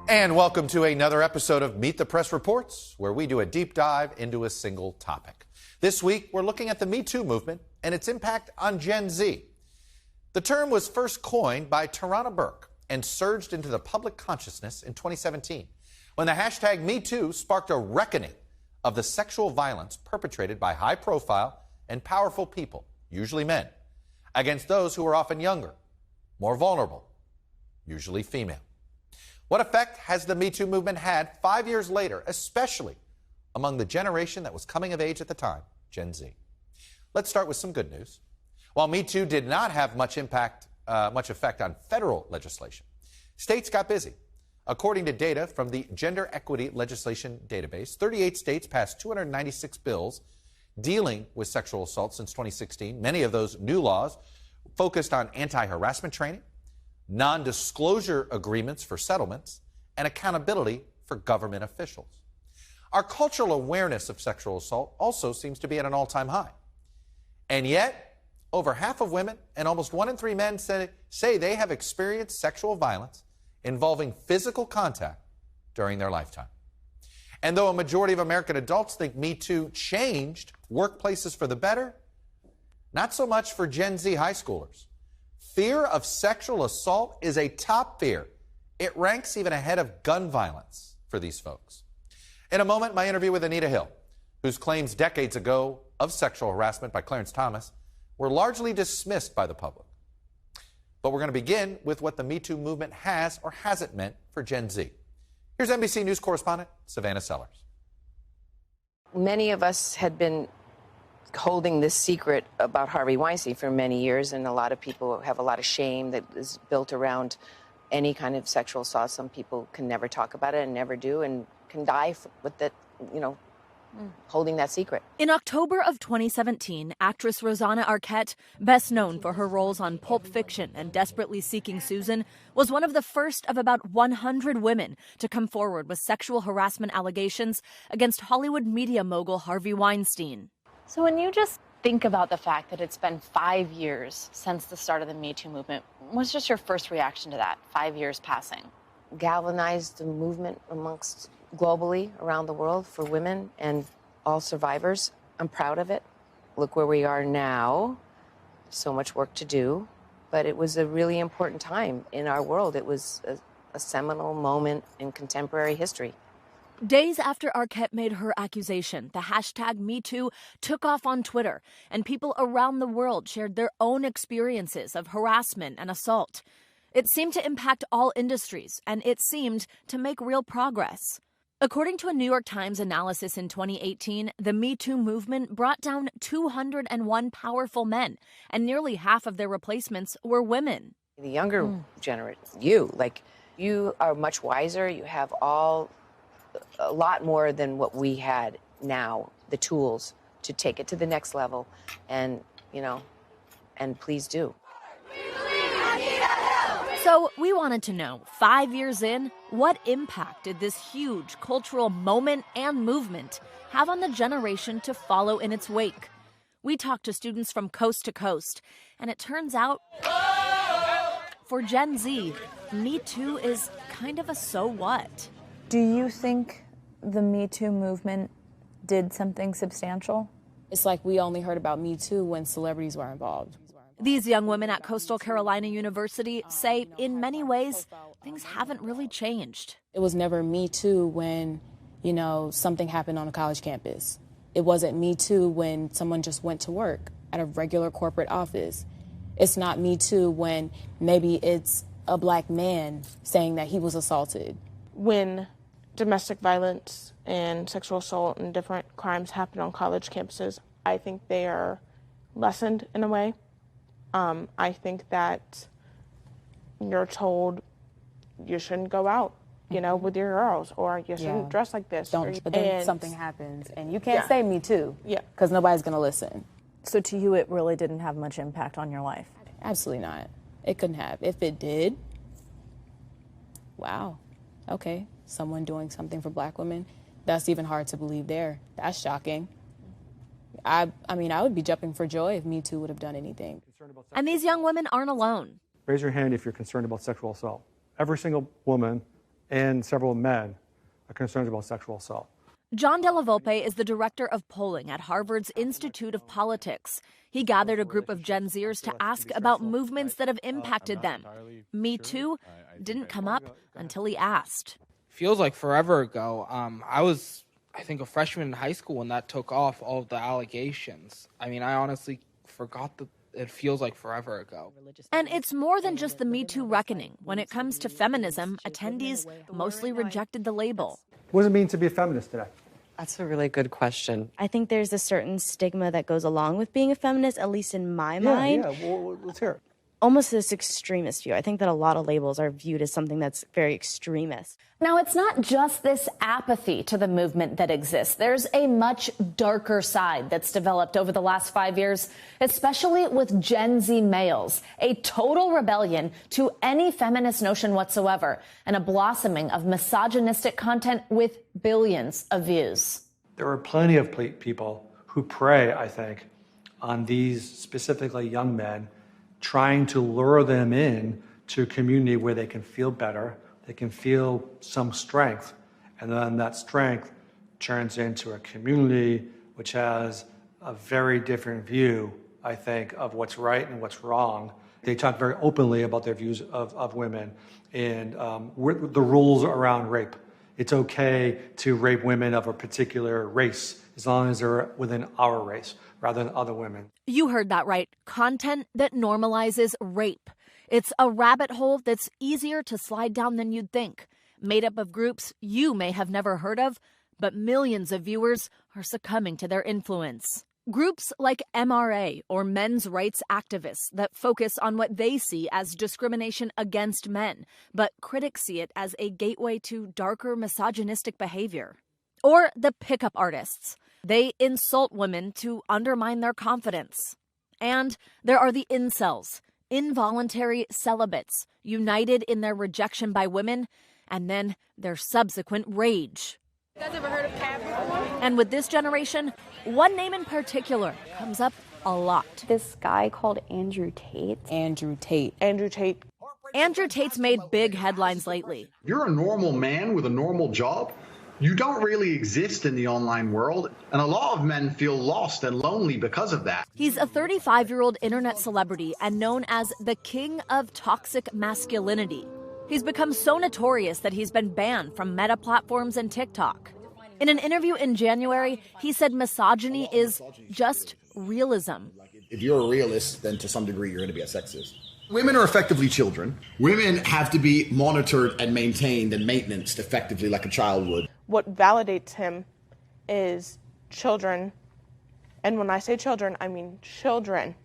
And welcome to another episode of Meet the Press Reports, where we do a deep dive into a single topic. This week, we're looking at the MeToo movement and its impact on Gen Z. The term was first coined by Tarana Burke and surged into the public consciousness in 2017, when the hashtag MeToo sparked a reckoning of the sexual violence perpetrated by high-profile and powerful people, usually men, against those who are often younger, more vulnerable, usually female. What effect has the MeToo movement had 5 years later, especially among the generation that was coming of age at the time, Gen Z? Let's start with some good news. While MeToo did not have much effect on federal legislation, states got busy. According to data from the Gender Equity Legislation Database, 38 states passed 296 bills dealing with sexual assault since 2016. Many of those new laws focused on anti-harassment training, non-disclosure agreements for settlements, and accountability for government officials. Our cultural awareness of sexual assault also seems to be at an all-time high. And yet, over half of women and almost 1 in 3 men say they have experienced sexual violence involving physical contact during their lifetime. And though a majority of American adults think MeToo changed workplaces for the better, not so much for Gen Z high schoolers. Fear of sexual assault is a top fear. It ranks even ahead of gun violence for these folks. In a moment, my interview with Anita Hill, whose claims decades ago of sexual harassment by Clarence Thomas were largely dismissed by the public. But we're going to begin with what the MeToo movement has or hasn't meant for Gen Z. Here's NBC News correspondent Savannah Sellers. Many of us had been holding this secret about Harvey Weinstein for many years, and a lot of people have a lot of shame that is built around any kind of sexual assault. Some people can never talk about it and never do, and can die with that, holding that secret. In October of 2017, actress Rosanna Arquette, best known for her roles on Pulp Fiction and Desperately Seeking Susan, was one of the first of about 100 women to come forward with sexual harassment allegations against Hollywood media mogul Harvey Weinstein. So when you just think about the fact that it's been 5 years since the start of the Me Too movement, what's just your first reaction to that, 5 years passing? Galvanized the movement amongst globally around the world for women and all survivors. I'm proud of it. Look where we are now. So much work to do, but it was a really important time in our world. It was a seminal moment in contemporary history. Days after Arquette made her accusation, the hashtag MeToo took off on Twitter, and people around the world shared their own experiences of harassment and assault. It seemed to impact all industries, and it seemed to make real progress. According to a New York Times analysis in 2018, the MeToo movement brought down 201 powerful men, and nearly half of their replacements were women. The younger generation, you are much wiser. You have a lot more than what we had now, the tools to take it to the next level, and please do. So we wanted to know, 5 years in, what impact did this huge cultural moment and movement have on the generation to follow in its wake? We talked to students from coast to coast, and it turns out, for Gen Z, Me Too is kind of a so what. Do you think the Me Too movement did something substantial? It's like we only heard about Me Too when celebrities were involved. These young women at Coastal Carolina University say, in many ways, things haven't really changed. It was never Me Too when, something happened on a college campus. It wasn't Me Too when someone just went to work at a regular corporate office. It's not Me Too when maybe it's a black man saying that he was assaulted. When domestic violence and sexual assault and different crimes happen on college campuses, I think they are lessened in a way. I think that you're told you shouldn't go out, with your girls, or you shouldn't dress like this. But then something happens, and you can't say Me Too, because nobody's going to listen. So to you, it really didn't have much impact on your life? Absolutely not. It couldn't have. If it did, wow, okay, someone doing something for black women, that's even hard to believe there. That's shocking. I would be jumping for joy if Me Too would have done anything. And these young women aren't alone. Raise your hand if you're concerned about sexual assault. Every single woman and several men are concerned about sexual assault. John Della Volpe is the director of polling at Harvard's Institute of Politics. He gathered a group of Gen Zers to ask about movements that have impacted them. Me Too didn't come up until he asked. Feels like forever ago. I was, I think, a freshman in high school when that took off, all of the allegations. I mean, I honestly forgot that it feels like forever ago. And it's more than just the Me Too reckoning. When it comes to feminism, attendees mostly rejected the label. What does it mean to be a feminist today? That's a really good question. I think there's a certain stigma that goes along with being a feminist, at least in my mind. Yeah, well, let's hear it. Almost this extremist view. I think that a lot of labels are viewed as something that's very extremist. Now, it's not just this apathy to the movement that exists. There's a much darker side that's developed over the last 5 years, especially with Gen Z males. A total rebellion to any feminist notion whatsoever, and a blossoming of misogynistic content with billions of views. There are plenty of people who prey, I think, on these specifically young men, trying to lure them in to a community where they can feel better, they can feel some strength, and then that strength turns into a community which has a very different view, I think, of what's right and what's wrong. They talk very openly about their views of women and the rules around rape. It's okay to rape women of a particular race as long as they're within our race rather than other women. You heard that right. Content that normalizes rape. It's a rabbit hole that's easier to slide down than you'd think. Made up of groups you may have never heard of, but millions of viewers are succumbing to their influence. Groups like MRA, or men's rights activists, that focus on what they see as discrimination against men, but critics see it as a gateway to darker misogynistic behavior. Or the pickup artists. They insult women to undermine their confidence. And there are the incels, involuntary celibates, united in their rejection by women, and then their subsequent rage. You guys ever heard of Cap before? And with this generation, one name in particular comes up a lot. This guy called Andrew Tate. Andrew Tate. Andrew Tate. Andrew Tate's made big headlines lately. You're a normal man with a normal job. You don't really exist in the online world, and a lot of men feel lost and lonely because of that. He's a 35-year-old internet celebrity and known as the king of toxic masculinity. He's become so notorious that he's been banned from Meta platforms and TikTok. In an interview in January, he said misogyny is just realism. If you're a realist, then to some degree you're going to be a sexist. Women are effectively children. Women have to be monitored and maintained and maintained effectively like a child would. What validates him is children, and when I say children, I mean children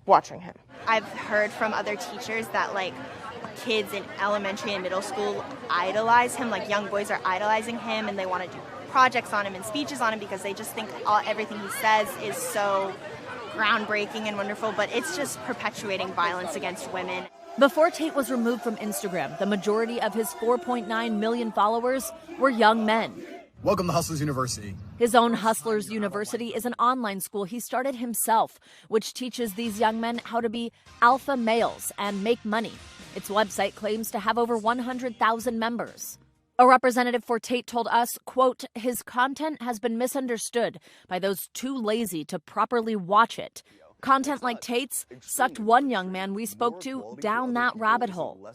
watching him. I've heard from other teachers that, like, kids in elementary and middle school idolize him, like young boys are idolizing him, and they want to do projects on him and speeches on him because they just think everything he says is so groundbreaking and wonderful, but it's just perpetuating violence against women. Before Tate was removed from Instagram, the majority of his 4.9 million followers were young men. Welcome to Hustlers University. His own Hustlers University is an online school he started himself, which teaches these young men how to be alpha males and make money. Its website claims to have over 100,000 members. A representative for Tate told us, quote, his content has been misunderstood by those too lazy to properly watch it. Content like Tate's sucked one young man we spoke to down that rabbit hole.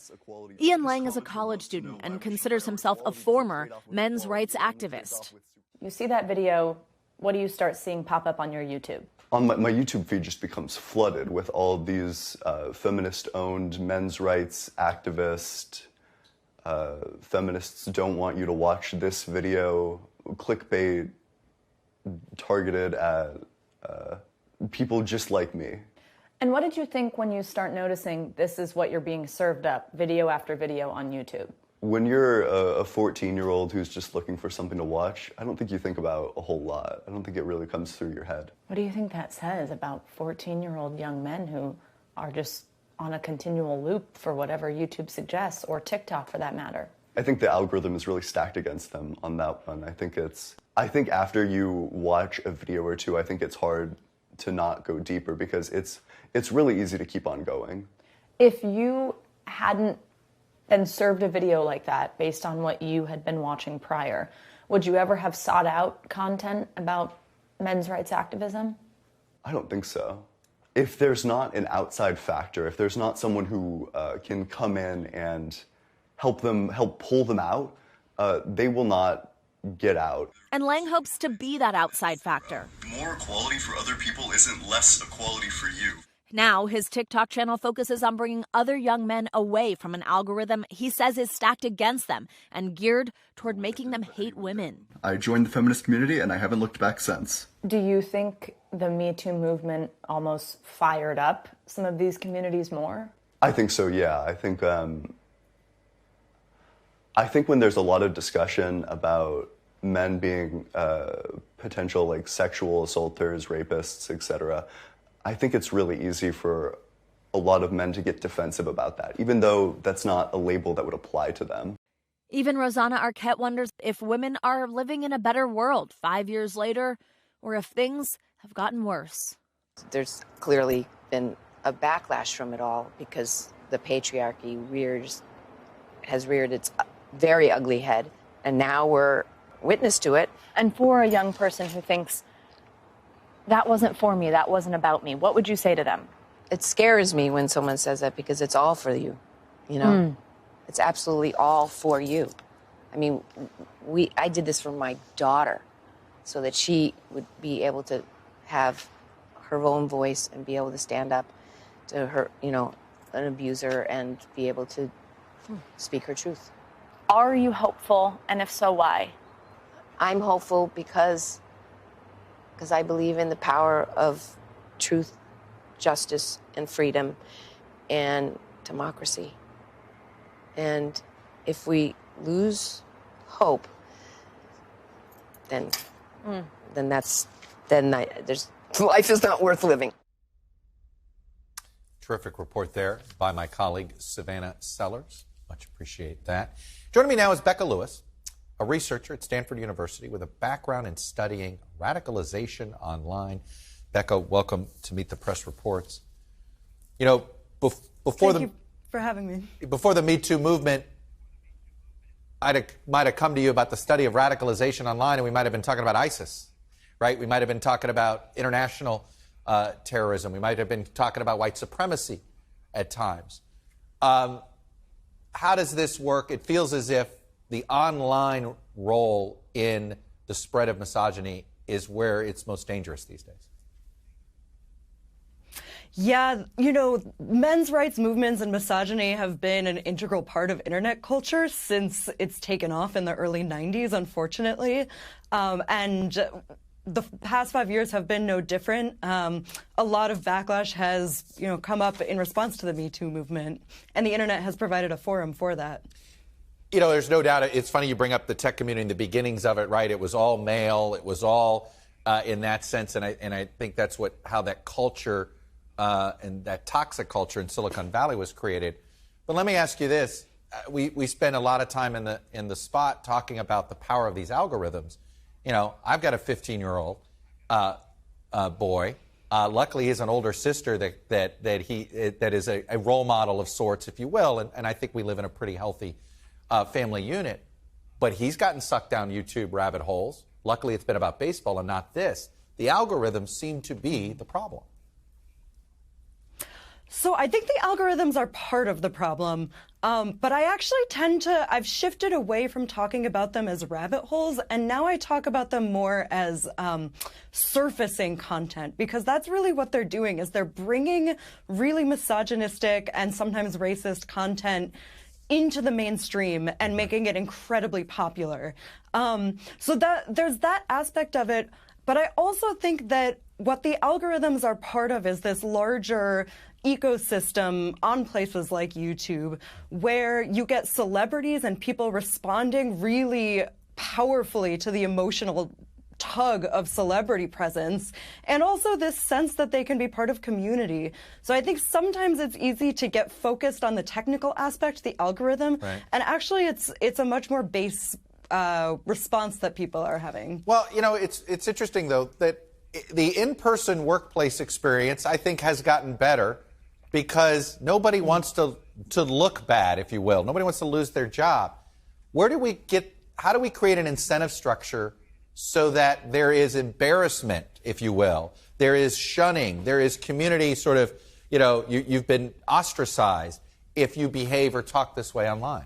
Ian Lang is a college student and considers himself a former men's rights activist. You see that video, what do you start seeing pop up on your YouTube? On my YouTube feed just becomes flooded with all of these feminist-owned men's rights activists. Feminists don't want you to watch this video. Clickbait targeted at people just like me. And what did you think when you start noticing this is what you're being served up, video after video on YouTube? When you're a 14-year-old who's just looking for something to watch, I don't think you think about a whole lot. I don't think it really comes through your head. What do you think that says about 14-year-old young men who are just on a continual loop for whatever YouTube suggests, or TikTok for that matter? I think the algorithm is really stacked against them on that one. I think after you watch a video or two, I think it's hard to not go deeper because it's really easy to keep on going. If you hadn't then served a video like that based on what you had been watching prior, would you ever have sought out content about men's rights activism? I don't think so. If there's not an outside factor, if there's not someone who can come in and help pull them out, they will not get out. And Lang hopes to be that outside factor. More equality for other people isn't less equality for you. Now, his TikTok channel focuses on bringing other young men away from an algorithm he says is stacked against them and geared toward making them hate women. I joined the feminist community and I haven't looked back since. Do you think the MeToo movement almost fired up some of these communities more? I think so, yeah. I think when there's a lot of discussion about men being potential like sexual assaulters, rapists, etc., I think it's really easy for a lot of men to get defensive about that, even though that's not a label that would apply to them. Even Rosanna Arquette wonders if women are living in a better world 5 years later, or if things have gotten worse. There's clearly been a backlash from it all because the patriarchy has reared its very ugly head, and now we're witness to it. And for a young person who thinks, that wasn't for me, that wasn't about me, what would you say to them? It scares me when someone says that because it's all for you, you know? It's absolutely all for you. I mean, I did this for my daughter so that she would be able to have her own voice and be able to stand up to her, you know, an abuser and be able to speak her truth. Are you hopeful? And if so, why? I'm hopeful because I believe in the power of truth, justice, and freedom, and democracy. And if we lose hope, then life is not worth living. Terrific report there by my colleague Savannah Sellers. Much appreciate that. Joining me now is Becca Lewis, a researcher at Stanford University with a background in studying radicalization online. Becca, welcome to Meet the Press Reports. You know, Thank you for having me. Before the Me Too movement, I might have come to you about the study of radicalization online, and we might have been talking about ISIS, right? We might have been talking about international terrorism. We might have been talking about white supremacy at times. How does this work? It feels as if the online role in the spread of misogyny is where it's most dangerous these days. Yeah, you know, men's rights movements and misogyny have been an integral part of internet culture since it's taken off in the early 90s, unfortunately. And the past 5 years have been no different. A lot of backlash has, you know, come up in response to the Me Too movement, and the internet has provided a forum for that. You know, there's no doubt. It's funny you bring up the tech community and the beginnings of it, right? It was all male. It was all in that sense, and I think that's how that culture and that toxic culture in Silicon Valley was created. But let me ask you this: we spend a lot of time in the spot talking about the power of these algorithms. You know, I've got a 15-year-old boy. Luckily, he has an older sister that is a role model of sorts, if you will, and I think we live in a pretty healthy family unit. But he's gotten sucked down YouTube rabbit holes. Luckily, it's been about baseball and not this. The algorithms seem to be the problem. So I think the algorithms are part of the problem, but I actually I've shifted away from talking about them as rabbit holes, and now I talk about them more as surfacing content, because that's really what they're doing, is they're bringing really misogynistic and sometimes racist content into the mainstream and making it incredibly popular. So there's that aspect of it, but I also think that what the algorithms are part of is this larger ecosystem on places like YouTube, where you get celebrities and people responding really powerfully to the emotional tug of celebrity presence, and also this sense that they can be part of community. So I think sometimes it's easy to get focused on the technical aspect, the algorithm, right, and actually it's a much more base response that people are having. Well, you know, it's interesting though that the in-person workplace experience, I think, has gotten better because nobody wants to look bad, if you will. Nobody wants to lose their job. How do we create an incentive structure so that there is embarrassment, if you will? There is shunning. There is community sort of, you've been ostracized if you behave or talk this way online.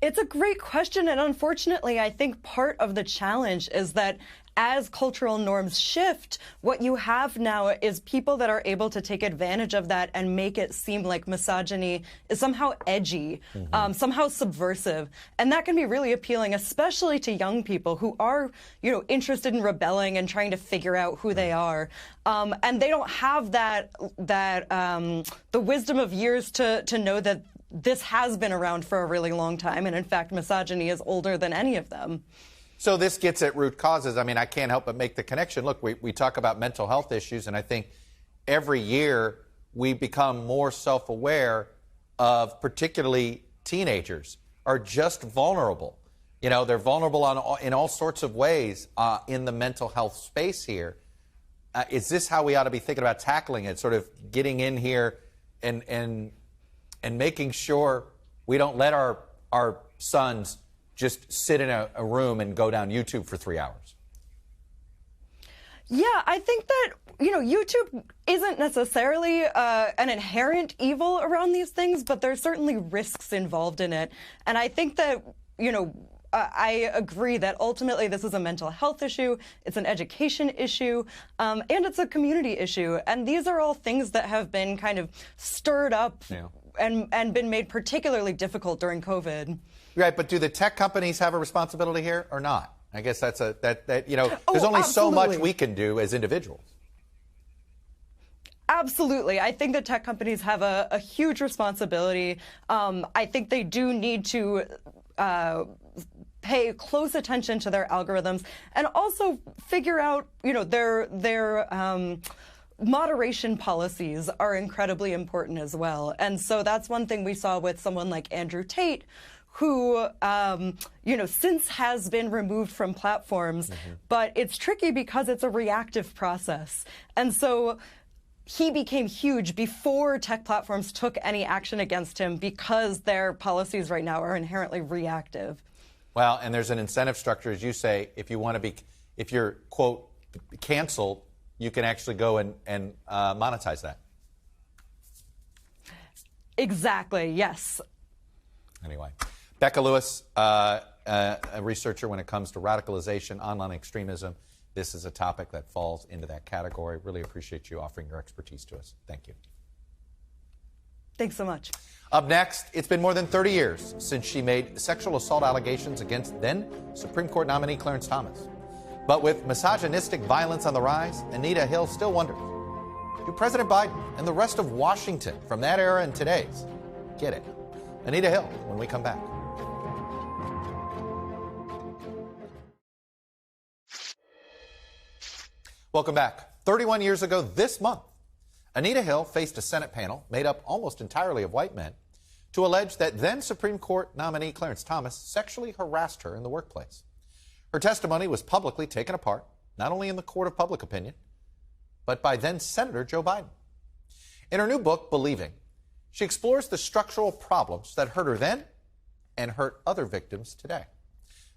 It's a great question, and unfortunately, I think part of the challenge is that as cultural norms shift, what you have now is people that are able to take advantage of that and make it seem like misogyny is somehow edgy, somehow subversive. And that can be really appealing, especially to young people who are, interested in rebelling and trying to figure out who they are. And they don't have the wisdom of years to know that this has been around for a really long time. And in fact, misogyny is older than any of them. So this gets at root causes. I mean, I can't help but make the connection. Look, we talk about mental health issues, and I think every year we become more self-aware of particularly teenagers are just vulnerable. They're vulnerable in all sorts of ways in the mental health space here. Is this how we ought to be thinking about tackling it, sort of getting in here and making sure we don't let our sons just sit in a room and go down YouTube for 3 hours? Yeah, I think that, YouTube isn't necessarily an inherent evil around these things, but there's certainly risks involved in it. And I think that, I agree that ultimately this is a mental health issue, it's an education issue, and it's a community issue. And these are all things that have been kind of stirred up and been made particularly difficult during COVID. Right, but do the tech companies have a responsibility here or not? I guess there's only so much we can do as individuals. Absolutely. I think that tech companies have a huge responsibility. I think they do need to pay close attention to their algorithms and also figure out, their moderation policies are incredibly important as well. And so that's one thing we saw with someone like Andrew Tate, who, since has been removed from platforms, but it's tricky because it's a reactive process. And so he became huge before tech platforms took any action against him because their policies right now are inherently reactive. Well, and there's an incentive structure, as you say, if you're, quote, canceled, you can actually go and monetize that. Exactly, yes. Anyway. Becca Lewis, a researcher when it comes to radicalization, online extremism. This is a topic that falls into that category. Really appreciate you offering your expertise to us. Thank you. Thanks so much. Up next, it's been more than 30 years since she made sexual assault allegations against then Supreme Court nominee Clarence Thomas. But with misogynistic violence on the rise, Anita Hill still wonders, do President Biden and the rest of Washington from that era and today's get it? Anita Hill, when we come back. Welcome back. 31 years ago this month, Anita Hill faced a Senate panel made up almost entirely of white men to allege that then Supreme Court nominee Clarence Thomas sexually harassed her in the workplace. Her testimony was publicly taken apart, not only in the court of public opinion, but by then Senator Joe Biden. In her new book, Believing, she explores the structural problems that hurt her then and hurt other victims today.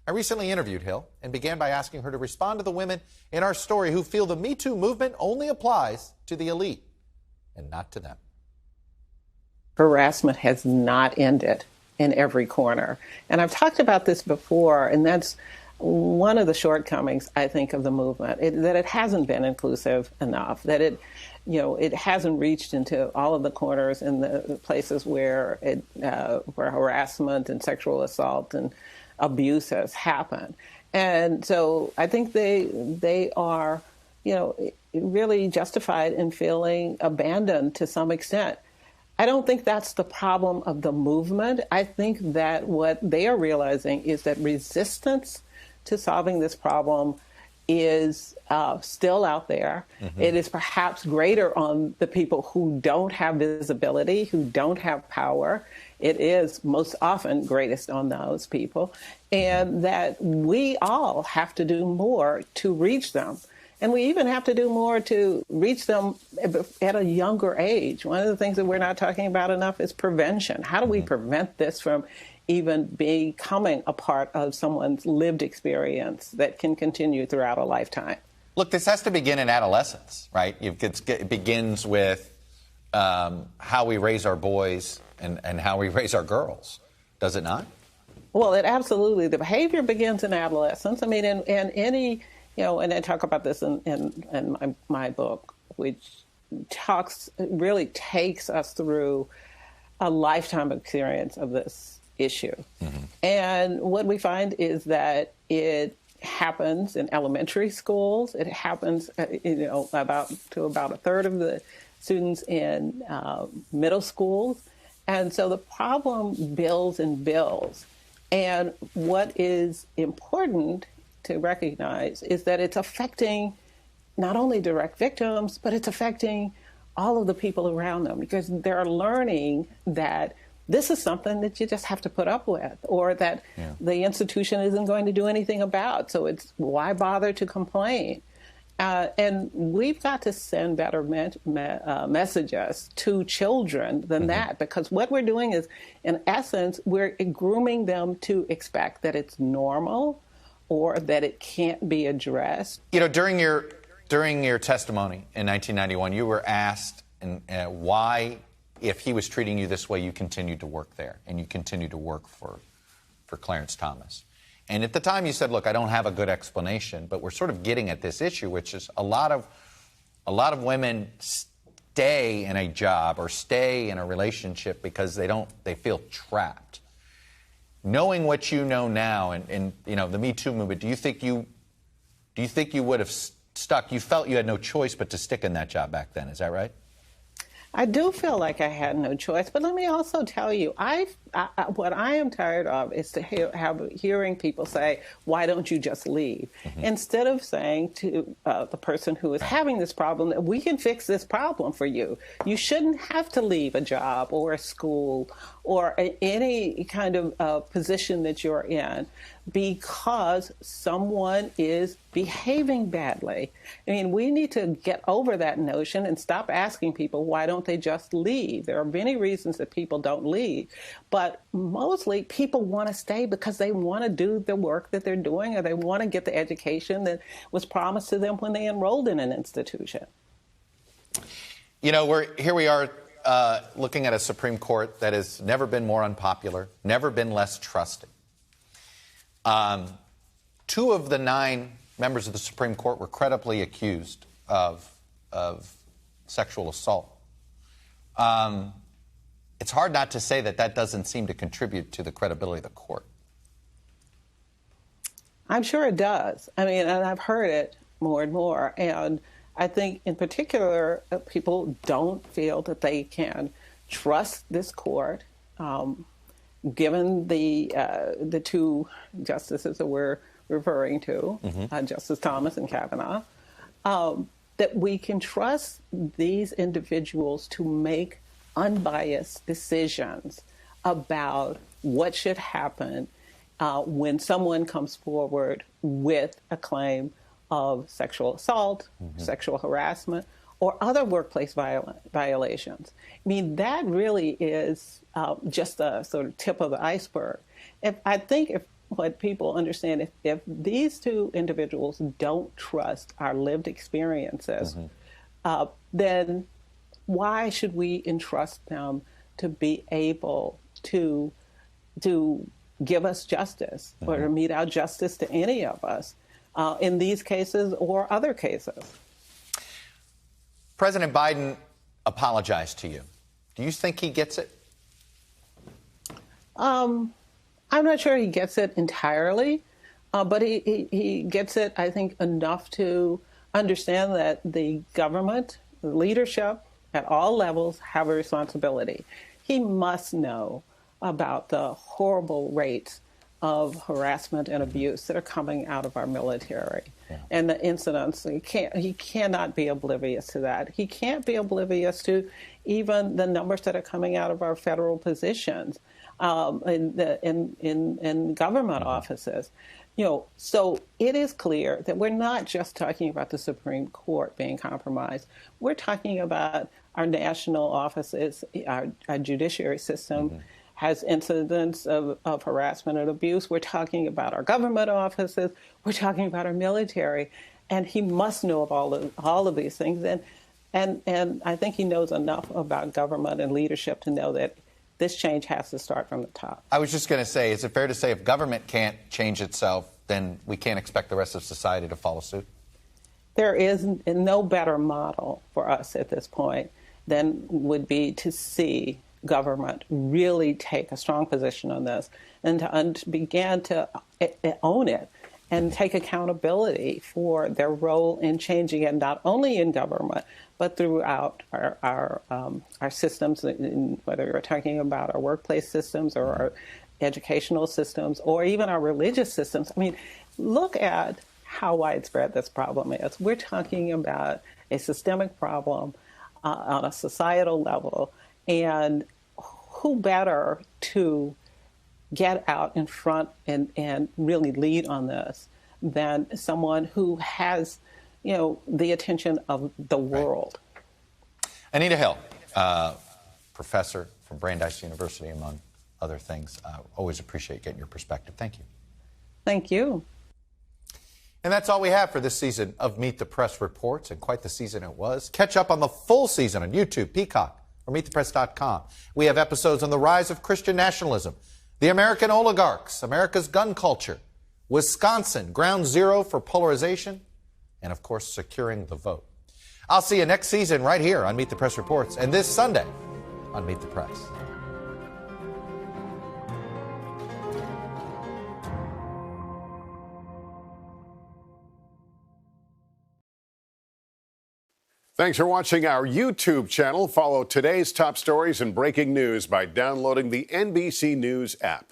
I recently interviewed Hill and began by asking her to respond to the women in our story who feel the MeToo movement only applies to the elite and not to them. Harassment has not ended in every corner. And I've talked about this before, and that's one of the shortcomings, I think, of the movement, that it hasn't been inclusive enough, that it hasn't reached into all of the corners and the places where harassment and sexual assault and abuse has happened. And so I think they are, really justified in feeling abandoned to some extent. I don't think that's the problem of the movement. I think that what they are realizing is that resistance to solving this problem is still out there. Mm-hmm. It is perhaps greater on the people who don't have visibility, who don't have power. It is most often greatest on those people, and that we all have to do more to reach them. And we even have to do more to reach them at a younger age. One of the things that we're not talking about enough is prevention. How do we prevent this from even becoming a part of someone's lived experience that can continue throughout a lifetime? Look, this has to begin in adolescence, right? It begins with how we raise our boys and how we raise our girls, does it not? Well, it absolutely. The behavior begins in adolescence. I mean, in any, and I talk about this in my book, which really takes us through a lifetime experience of this issue. And what we find is that it happens in elementary schools. It happens, about a third of the students in middle schools. And so the problem builds and builds. And what is important to recognize is that it's affecting not only direct victims, but it's affecting all of the people around them, because they're learning that this is something that you just have to put up with, or that the institution isn't going to do anything about. So it's why bother to complain? And we've got to send better messages to children than that, because what we're doing is, in essence, we're grooming them to expect that it's normal or that it can't be addressed. During your testimony in 1991, you were asked why, if he was treating you this way, you continued to work there and you continued to work for Clarence Thomas. And at the time you said, look, I don't have a good explanation, but we're sort of getting at this issue, which is a lot of women stay in a job or stay in a relationship because they feel trapped. Knowing what you know now and the Me Too movement, do you think you would have stuck? You felt you had no choice but to stick in that job back then, is that right? I do feel like I had no choice, but let me also tell you, what I am tired of is hearing people say, why don't you just leave? Instead of saying to the person who is having this problem that we can fix this problem for you. You shouldn't have to leave a job or a school or any kind of position that you're in because someone is behaving badly. I mean, we need to get over that notion and stop asking people, why don't they just leave? There are many reasons that people don't leave, but mostly people want to stay because they want to do the work that they're doing, or they want to get the education that was promised to them when they enrolled in an institution. Here we are looking at a Supreme Court that has never been more unpopular, never been less trusted. 2 of the 9 members of the Supreme Court were credibly accused of sexual assault. It's hard not to say that doesn't seem to contribute to the credibility of the court. I'm sure it does. I mean, and I've heard it more and more. And I think in particular, people don't feel that they can trust this court, given the 2 justices that we're referring to, Justice Thomas and Kavanaugh, that we can trust these individuals to make unbiased decisions about what should happen when someone comes forward with a claim of sexual assault, sexual harassment, or other workplace violations. I mean, that really is just a sort of tip of the iceberg. I think what people understand, if these 2 individuals don't trust our lived experiences, then why should we entrust them to be able to give us justice or to mete out justice to any of us in these cases or other cases? President Biden apologized to you. Do you think he gets it? I'm not sure he gets it entirely, but he gets it, I think, enough to understand that the government, the leadership at all levels have a responsibility. He must know about the horrible rates of harassment and abuse that are coming out of our military and the incidents. He cannot be oblivious to that. He can't be oblivious to even the numbers that are coming out of our federal positions in government offices. So it is clear that we're not just talking about the Supreme Court being compromised. We're talking about our national offices, our judiciary system has incidents of harassment and abuse. We're talking about our government offices. We're talking about our military. And he must know of all of these things. And I think he knows enough about government and leadership to know that this change has to start from the top. I was just going to say, is it fair to say if government can't change itself, then we can't expect the rest of society to follow suit? There is no better model for us at this point than would be to see government really take a strong position on this and to begin to own it and take accountability for their role in changing it, not only in government, but throughout our systems, whether you're talking about our workplace systems or our educational systems or even our religious systems. I mean, look at how widespread this problem is. We're talking about a systemic problem on a societal level, and who better to get out in front and really lead on this than someone who has, the attention of the world. Right. Anita Hill, professor from Brandeis University, among other things. Always appreciate getting your perspective. Thank you. Thank you. And that's all we have for this season of Meet the Press Reports, and quite the season it was. Catch up on the full season on YouTube, Peacock, or MeetThePress.com. We have episodes on the rise of Christian nationalism, the American oligarchs, America's gun culture, Wisconsin, ground zero for polarization, and of course, securing the vote. I'll see you next season right here on Meet the Press Reports, and this Sunday on Meet the Press. Thanks for watching our YouTube channel. Follow today's top stories and breaking news by downloading the NBC News app.